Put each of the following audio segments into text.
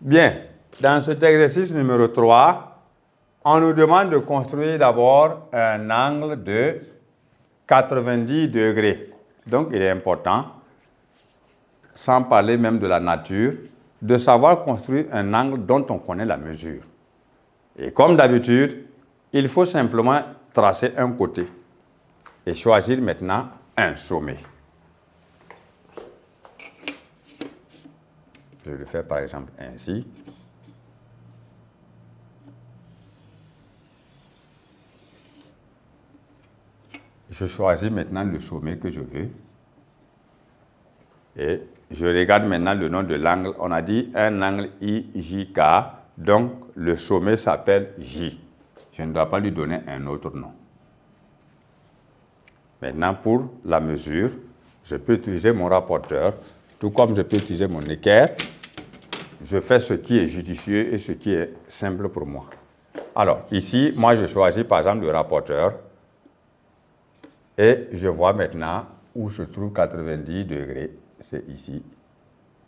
Bien, dans cet exercice numéro 3, on nous demande de construire d'abord un angle de 90 degrés. Donc, il est important, sans parler même de la nature, de savoir construire un angle dont on connaît la mesure. Et comme d'habitude, il faut simplement tracer un côté et choisir maintenant un sommet. Je le fais par exemple ainsi. Je choisis maintenant le sommet que je veux. Et je regarde maintenant le nom de l'angle. On a dit un angle IJK. Donc, le sommet s'appelle J. Je ne dois pas lui donner un autre nom. Maintenant, pour la mesure, je peux utiliser mon rapporteur, tout comme je peux utiliser mon équerre. Je fais ce qui est judicieux et ce qui est simple pour moi. Alors, ici, moi, je choisis par exemple le rapporteur et je vois maintenant où se trouve 90 degrés. C'est ici.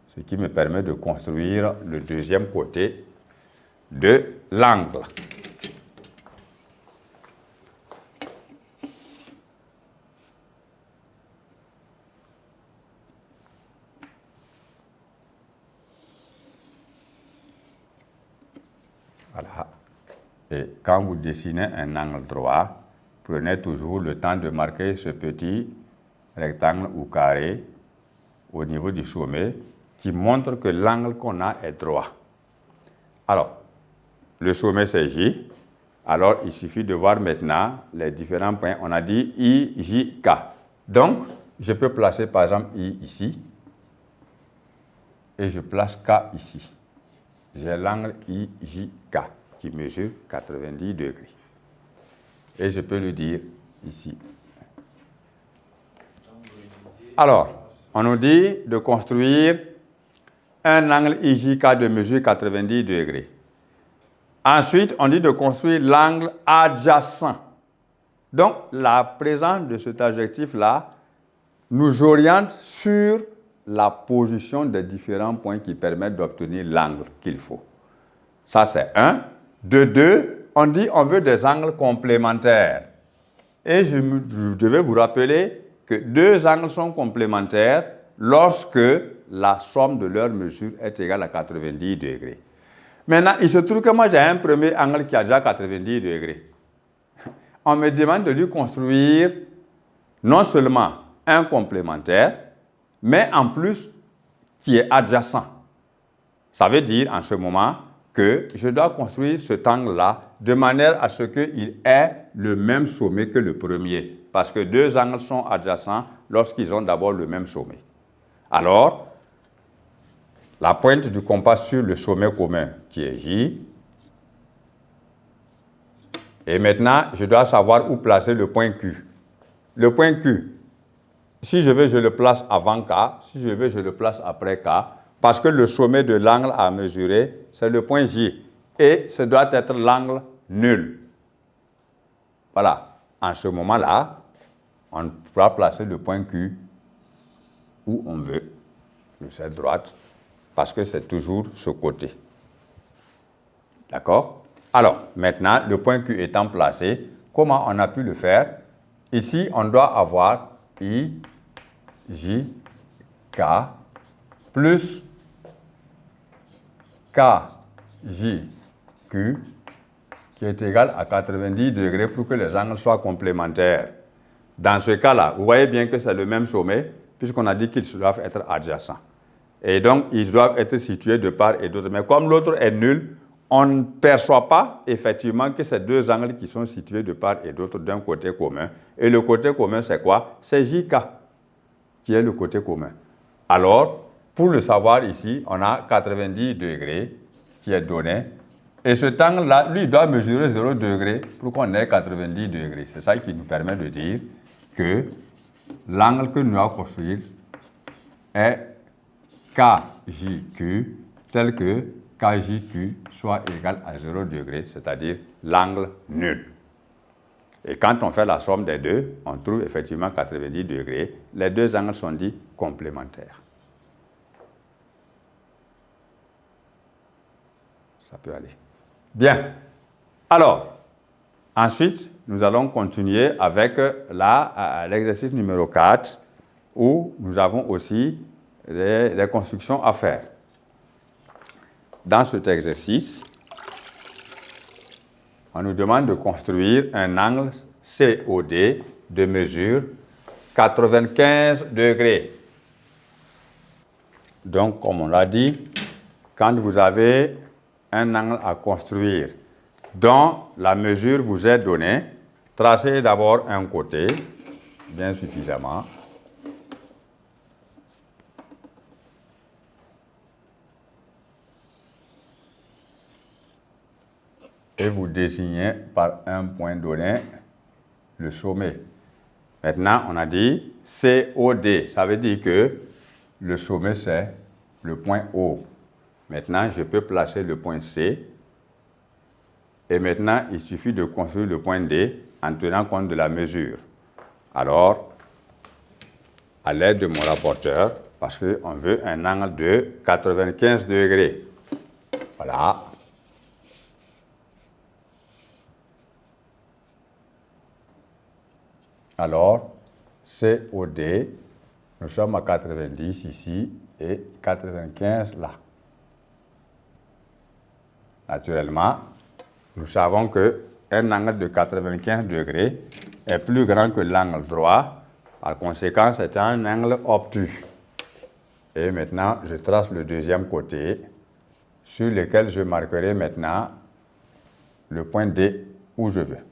Ce qui me permet de construire le deuxième côté de l'angle. Voilà. Et quand vous dessinez un angle droit, prenez toujours le temps de marquer ce petit rectangle ou carré au niveau du sommet qui montre que l'angle qu'on a est droit. Alors, le sommet c'est J. Alors, il suffit de voir maintenant les différents points. On a dit I, J, K. Donc, je peux placer par exemple I ici et je place K ici. J'ai l'angle IJK qui mesure 90 degrés. Et je peux le dire ici. Alors, on nous dit de construire un angle IJK de mesure 90 degrés. Ensuite, on dit de construire l'angle adjacent. Donc, la présence de cet adjectif-là nous oriente sur la position des différents points qui permettent d'obtenir l'angle qu'il faut. Ça, c'est un. De deux, on dit on veut des angles complémentaires. Et je devais vous rappeler que deux angles sont complémentaires lorsque la somme de leurs mesures est égale à 90 degrés. Maintenant, il se trouve que moi, j'ai un premier angle qui a déjà 90 degrés. On me demande de lui construire non seulement un complémentaire, mais en plus qui est adjacent. Ça veut dire en ce moment que je dois construire cet angle-là de manière à ce qu'il ait le même sommet que le premier. Parce que deux angles sont adjacents lorsqu'ils ont d'abord le même sommet. Alors, la pointe du compas sur le sommet commun qui est J. Et maintenant, je dois savoir où placer le point Q. Le point Q, si je veux, je le place avant K. Si je veux, je le place après K. Parce que le sommet de l'angle à mesurer, c'est le point J. Et ce doit être l'angle nul. Voilà. En ce moment-là, on pourra placer le point Q où on veut, sur cette droite, parce que c'est toujours ce côté. D'accord? Alors, maintenant, le point Q étant placé, comment on a pu le faire? Ici, on doit avoir I, J, K, plus K, J, Q, qui est égal à 90 degrés pour que les angles soient complémentaires. Dans ce cas-là, vous voyez bien que c'est le même sommet, puisqu'on a dit qu'ils doivent être adjacents. Et donc, ils doivent être situés de part et d'autre. Mais comme l'autre est nul, on ne perçoit pas effectivement que ces deux angles qui sont situés de part et d'autre d'un côté commun. Et le côté commun, c'est quoi? C'est JK, qui est le côté commun. Alors, pour le savoir ici, on a 90 degrés qui est donné. Et cet angle-là, lui, doit mesurer 0 degré pour qu'on ait 90 degrés. C'est ça qui nous permet de dire que l'angle que nous allons construire est KJQ tel que KJQ soit égal à 0 degré, c'est-à-dire l'angle nul. Et quand on fait la somme des deux, on trouve effectivement 90 degrés. Les deux angles sont dits complémentaires. ça peut aller. Bien. Alors, ensuite, nous allons continuer avec l'exercice numéro 4 où nous avons aussi les constructions à faire. Dans cet exercice, on nous demande de construire un angle COD de mesure 95 degrés. Donc, comme on l'a dit, quand vous avez un angle à construire dont la mesure vous est donnée, tracez d'abord un côté, bien suffisamment. Et vous désignez par un point donné le sommet. Maintenant, on a dit COD. Ça veut dire que le sommet, c'est le point O. Maintenant, je peux placer le point C. Et maintenant, il suffit de construire le point D en tenant compte de la mesure. Alors, à l'aide de mon rapporteur, parce qu'on veut un angle de 95 degrés. Voilà. Alors, COD, nous sommes à 90 ici et 95 là. Naturellement, nous savons qu'un angle de 95 degrés est plus grand que l'angle droit. Par conséquent, c'est un angle obtus. Et maintenant, je trace le deuxième côté sur lequel je marquerai maintenant le point D où je veux.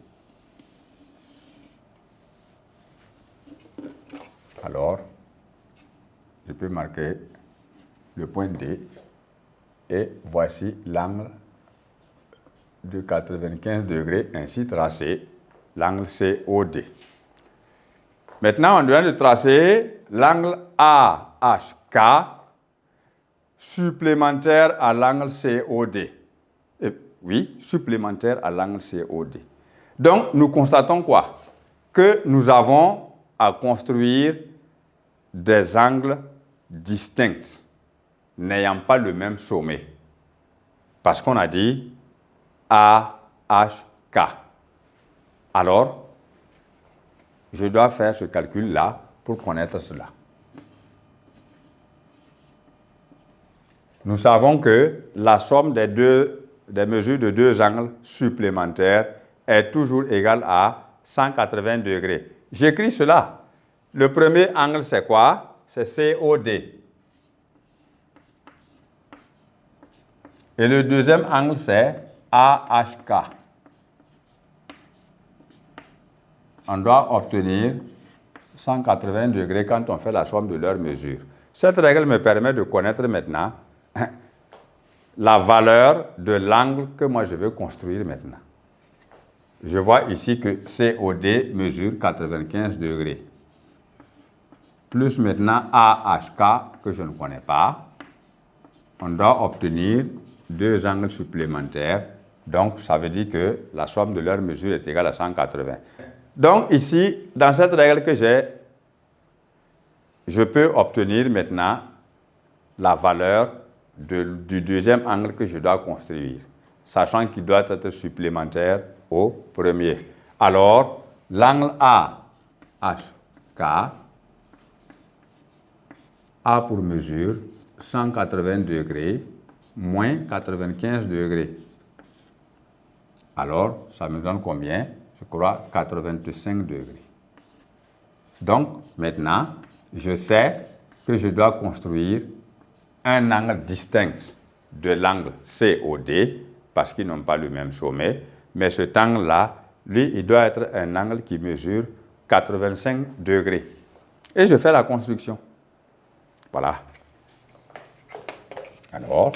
Alors, je peux marquer le point D et voici l'angle de 95 degrés ainsi tracé, l'angle COD. Maintenant, on doit tracer l'angle AHK supplémentaire à l'angle COD. Oui, supplémentaire à l'angle COD. Donc, nous constatons quoi? Que nous avons à construire des angles distincts, n'ayant pas le même sommet. Parce qu'on a dit AHK. Alors, je dois faire ce calcul-là pour connaître cela. Nous savons que la somme des mesures de deux angles supplémentaires est toujours égale à 180 degrés. J'écris cela. Le premier angle, c'est quoi? C'est COD. Et le deuxième angle, c'est AHK. On doit obtenir 180 degrés quand on fait la somme de leurs mesures. Cette règle me permet de connaître maintenant la valeur de l'angle que moi je veux construire maintenant. Je vois ici que COD mesure 95 degrés. Plus maintenant AHK que je ne connais pas. On doit obtenir deux angles supplémentaires. Donc, ça veut dire que la somme de leurs mesures est égale à 180. Donc, ici, dans cette règle que j'ai, je peux obtenir maintenant la valeur du deuxième angle que je dois construire, sachant qu'il doit être supplémentaire au premier. Alors, l'angle AHK a pour mesure 180 degrés moins 95 degrés. Alors, ça me donne combien? Je crois 85 degrés. Donc, maintenant, je sais que je dois construire un angle distinct de l'angle COD, parce qu'ils n'ont pas le même sommet, mais cet angle-là, lui, il doit être un angle qui mesure 85 degrés. Et je fais la construction. Voilà. Alors,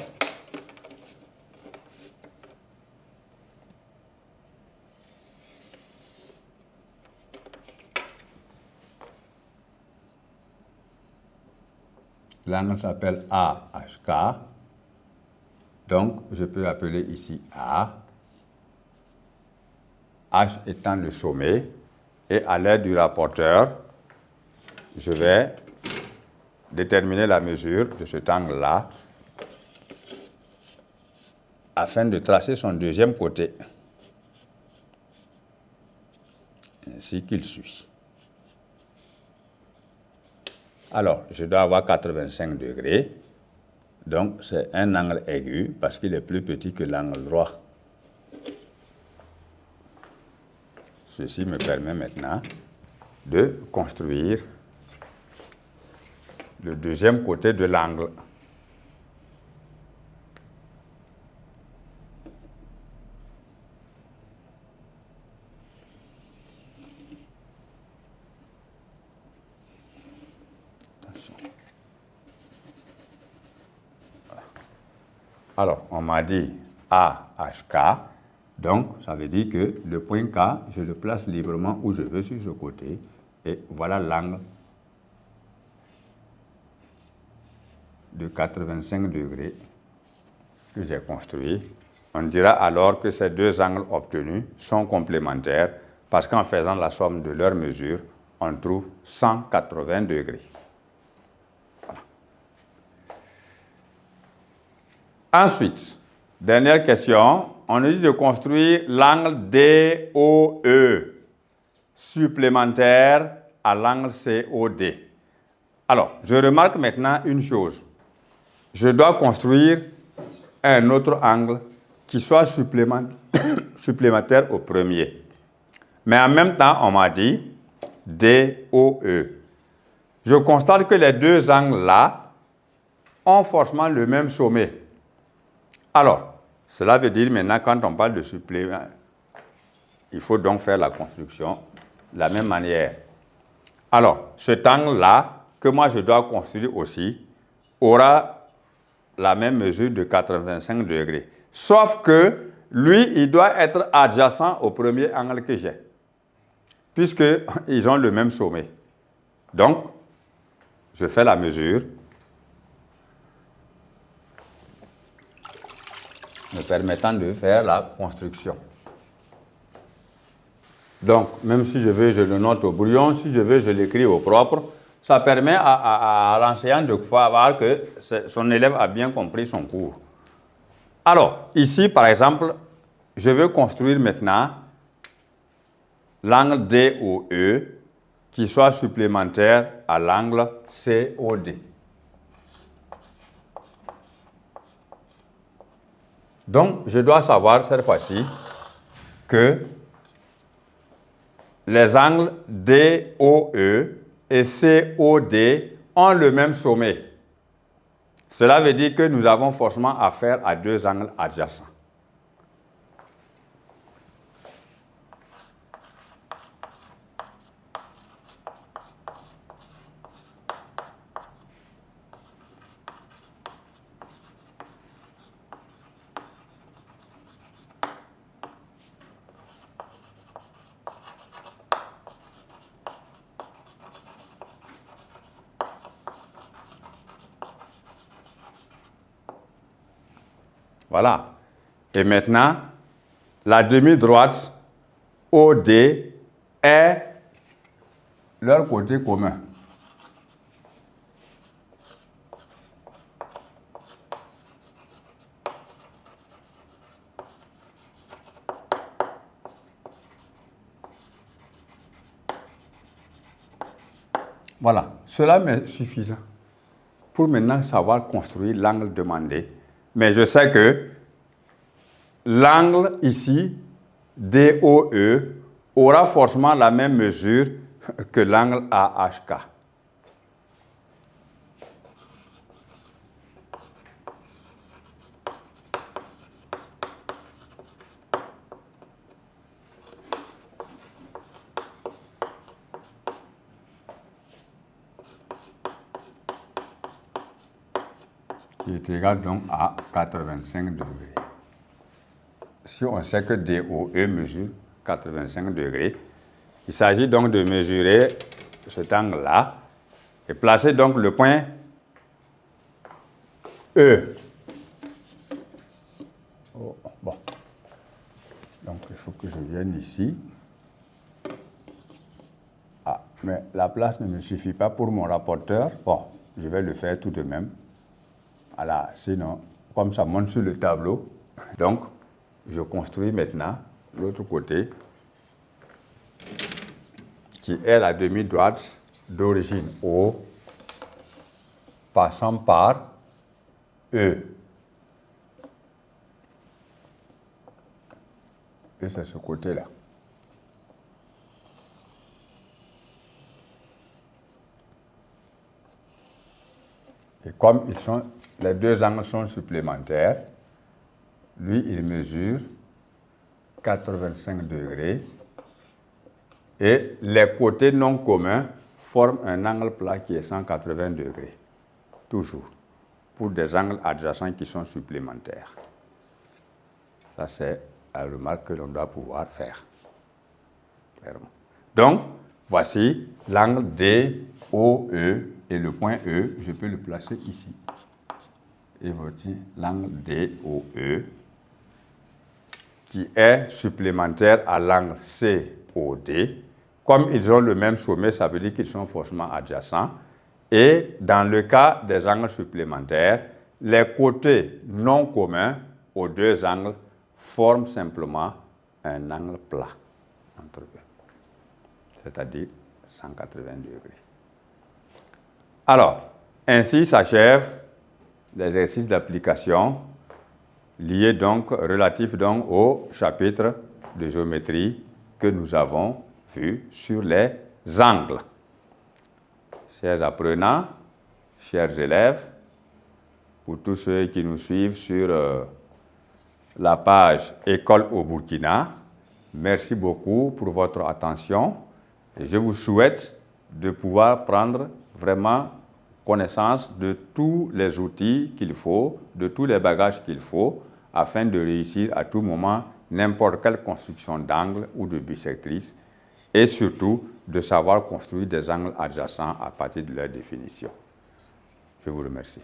l'angle s'appelle AHK. Donc, je peux appeler ici A. H étant le sommet. Et à l'aide du rapporteur, je vais déterminer la mesure de cet angle-là. afin de tracer son deuxième côté, ainsi qu'il suit. Alors, je dois avoir 85 degrés, donc c'est un angle aigu parce qu'il est plus petit que l'angle droit. Ceci me permet maintenant de construire le deuxième côté de l'angle. Alors, on m'a dit AHK, donc ça veut dire que le point K, je le place librement où je veux sur ce côté, et voilà l'angle de 85 degrés que j'ai construit. On dira alors que ces deux angles obtenus sont complémentaires parce qu'en faisant la somme de leurs mesures, on trouve 180 degrés. Ensuite, dernière question, on nous dit de construire l'angle DOE supplémentaire à l'angle COD. Alors, je remarque maintenant une chose. Je dois construire un autre angle qui soit supplémentaire au premier. Mais en même temps, on m'a dit DOE. Je constate que les deux angles-là ont forcément le même sommet. Alors, cela veut dire maintenant, quand on parle de supplément, il faut donc faire la construction de la même manière. Alors, cet angle-là, que moi je dois construire aussi, aura la même mesure de 85 degrés. Sauf que lui, il doit être adjacent au premier angle que j'ai, puisqu'ils ont le même sommet. Donc, je fais la mesure, me permettant de faire la construction. Donc, même si je veux, je le note au brouillon, si je veux, je l'écris au propre. Ça permet à l'enseignant de voir que son élève a bien compris son cours. Alors, ici, par exemple, je veux construire maintenant l'angle DOE qui soit supplémentaire à l'angle COD. Donc, je dois savoir cette fois-ci que les angles DOE et COD ont le même sommet. Cela veut dire que nous avons forcément affaire à deux angles adjacents. Voilà. Et maintenant, la demi-droite OD est leur côté commun. Voilà. Cela m'est suffisant pour maintenant savoir construire l'angle demandé. Mais je sais que l'angle ici, DOE, aura forcément la même mesure que l'angle AHK. Qui est égal donc à 85 degrés. Si on sait que DOE mesure 85 degrés, il s'agit donc de mesurer cet angle-là et placer donc le point E. Oh, bon. Donc il faut que je vienne ici. Ah, mais la place ne me suffit pas pour mon rapporteur. Bon, je vais le faire tout de même. Voilà, sinon, comme ça monte sur le tableau, Donc, je construis maintenant l'autre côté qui est la demi-droite d'origine O passant par E. Et c'est ce côté-là. Et comme les deux angles sont supplémentaires, lui, il mesure 85 degrés et les côtés non communs forment un angle plat qui est 180 degrés. Toujours. Pour des angles adjacents qui sont supplémentaires. Ça, c'est la remarque que l'on doit pouvoir faire. Clairement. Donc, voici l'angle DOE et le point E, je peux le placer ici. Et voici l'angle DOE qui est supplémentaire à l'angle COD. Comme ils ont le même sommet, ça veut dire qu'ils sont forcément adjacents. Et dans le cas des angles supplémentaires, les côtés non communs aux deux angles forment simplement un angle plat entre eux, c'est-à-dire 180 degrés. Alors, ainsi s'achève l'exercice d'application lié donc, relatif donc au chapitre de géométrie que nous avons vu sur les angles. Chers apprenants, chers élèves, pour tous ceux qui nous suivent sur la page École au Burkina, merci beaucoup pour votre attention et je vous souhaite de pouvoir prendre vraiment connaissance de tous les outils qu'il faut, de tous les bagages qu'il faut afin de réussir à tout moment n'importe quelle construction d'angle ou de bisectrice et surtout de savoir construire des angles adjacents à partir de leur définition. Je vous remercie.